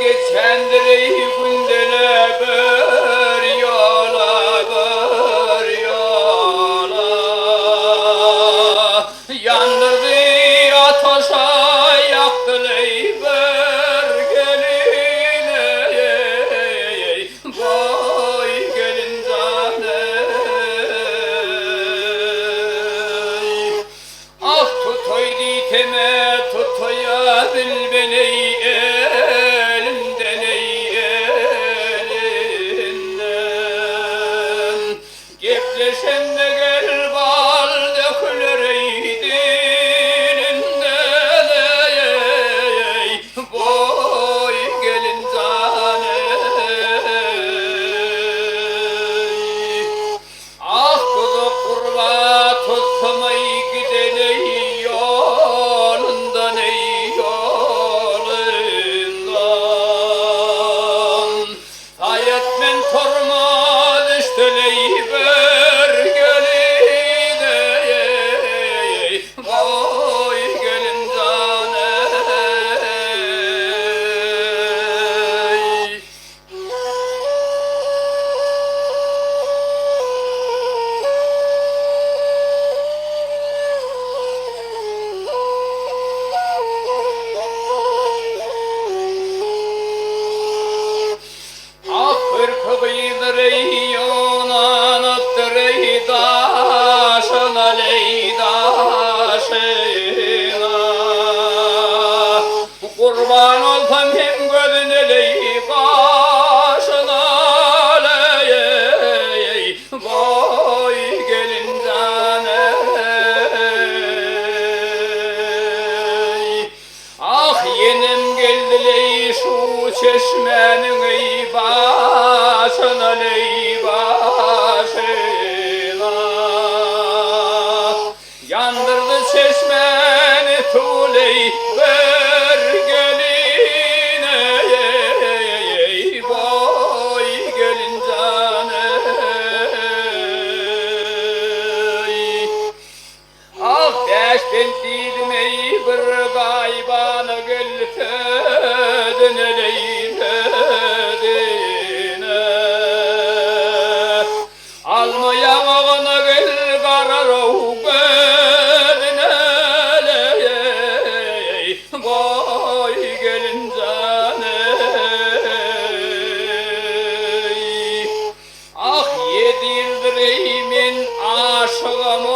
geçendir ey gündele bir yola yandırdı ateşe yaktı ey bir gelin vay gelin canım ah tutoy diteme tutoya bil beni elinden gepleşen de gel bal dökülür dilinden boy gelin canım ah kuzu kurba tutmayı giden yolundan hayatmen torma düştüley bir geline vay gelin canım kırkıydır yonan attır daşına leydaşına kurban olsam hem gözüne leybaşına ley vay gelin canım ah yenim geldi ley şu çeşmenin başına yandırdı çeşmeni tuley bir geline boy gelin canım ah beş bentiydim ey bir gaybanı gültedin almayan ağına gel kararov gözüne vay gelin canım ah 7 yıldır ey men aşığım